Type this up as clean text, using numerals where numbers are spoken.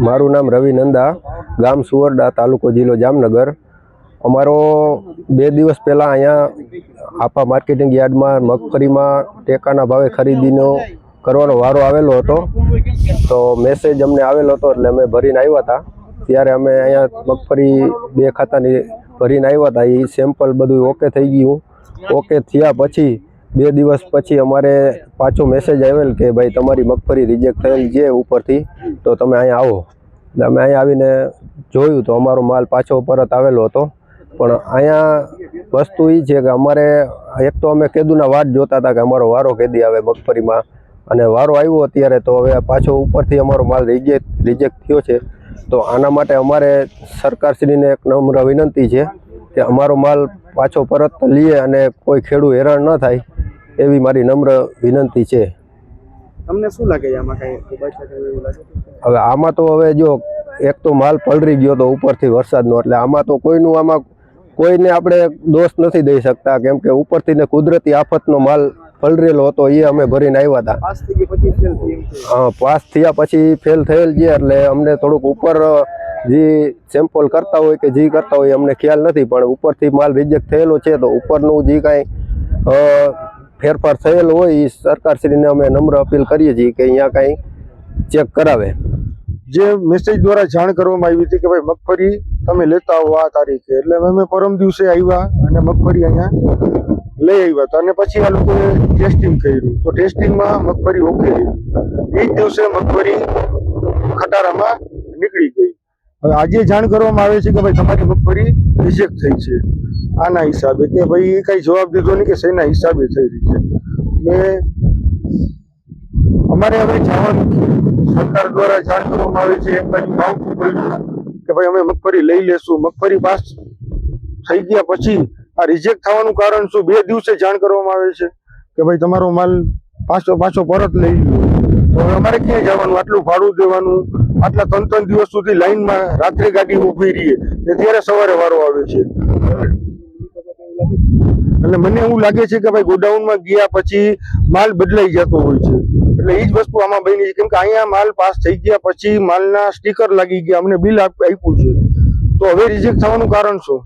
મારું નામ રવિ નંદા, ગામ સુવરડા, તાલુકો જિલ્લો જામનગર। અમારો 2 દિવસ પહેલાં અહીંયા આપા માર્કેટિંગ યાર્ડમાં મગફળીમાં ટેકાના ભાવે ખરીદીનો કરવાનો વારો આવેલો હતો। તો મેસેજ અમને આવેલો હતો એટલે અમે ભરીને આવ્યા હતા। ત્યારે અમે અહીંયા મગફળી 2 ખાતાની ભરીને આવ્યા હતા। એ સેમ્પલ બધું ઓકે થઈ ગયું। ઓકે થયા પછી 2 દિવસ પછી અમારે પાછો મેસેજ આવેલ કે ભાઈ તમારી મગફળી રિજેક્ટ થયેલ છે ઉપરથી, તો તમે અહીંયા આવો। એટલે અમે અહીંયા આવીને જોયું તો અમારો માલ પાછો પરત આવેલો હતો। પણ અહીંયા વસ્તુ એ છે કે અમારે એક તો અમે કેદુના વાટ જોતા હતા કે અમારો વારો કેદી આવે મગફળીમાં, અને વારો આવ્યો અત્યારે તો હવે પાછો ઉપરથી અમારો માલ રિજેક્ટ થયો છે। તો આના માટે અમારે સરકારશ્રીને એક નમ્ર વિનંતી છે કે અમારો માલ પાછો પરત લઈએ અને કોઈ ખેડૂત હેરાન ન થાય એવી મારી નમ્ર વિનંતી છે। તમને શું લાગે છે આમાં કઈ એવું લાગે? હવે આમાં તો હવે જો એક તો માલ પલળી ગયો તો ઉપરથી વરસાદનો, એટલે આમાં તો કોઈને આપણે દોષ નથી દઈ શકતા, કેમ કે ઉપરથી ને કુદરતી આફતનો માલ પલળેલો હતો, એ અમે ભરીને આવ્યા હતા। પાસ થયા પછી ફેલ થયેલ છે, એટલે અમને થોડુંક ઉપર જે સેમ્પલ કરતા હોય કે જે કરતા હોય અમને ખ્યાલ નથી, પણ ઉપરથી માલ રિજેક્ટ થયેલો છે તો ઉપરનું જે કાંઈ ફેરફાર થયેલો હોય એ સરકારશ્રીને અમે નમ્ર અપીલ કરીએ છીએ કે અહીંયા કાંઈ ચેક કરાવે। જે મેસેજ દ્વારા જાણ કરવામાં આવી હતી કે ભાઈ મગફળી તમે લેતા આવો આ તારીખે, એટલે અમે પરમ દિવસે આવ્યા અને મગફળી અહીંયા લઈ આવ્યા હતા। અને પછી આ લોકોએ ટેસ્ટિંગ કર્યું તો ટેસ્ટિંગમાં મગફળી ઓકે, એ જ દિવસે મગફળી ખટારામાં નીકળી ગઈ। હવે આજે જાણ કરવામાં આવે છે કે ભાઈ તમારી મગફળી રિજેક્ટ થઈ છે આના હિસાબે, કે ભાઈ એ કઈ જવાબ દીધો નહીં કે શેના હિસાબે થઈ રહી છે। એટલે અમારે હવે જવાનું સરકાર દ્વારા જાણ કરવામાં આવે છે એક બાજુ માવઠું પડ્યું કે ભાઈ અમે મગફળી લઈ લેશું, મગફળી પાસ થઈ ગયા પછી આ રિજેક્ટ થવાનું કારણ શું? 2 દિવસે જાણ કરવામાં આવે છે કે ભાઈ તમારો માલ પાછો પરત લઈ લો। તો અમારે ક્યાં જવાનું? આટલું ભાડું દેવાનું, આટલા 3 દિવસ સુધી લાઈનમાં રાત્રે ગાડી ઊભી રહીએ ત્યારે સવારે વારો આવે છે। એટલે મને એવું લાગે છે કે ભાઈ ગોડાઉનમાં ગયા પછી માલ બદલાઈ જતો હોય છે, એટલે એ જ વસ્તુ આમાં બની છે। કેમ કે અહીંયા માલ પાસ થઈ ગયા પછી માલના સ્ટીકર લાગી ગયા, અમને બિલ આપ્યું છે, તો હવે રિજેક્ટ થવાનું કારણ શું?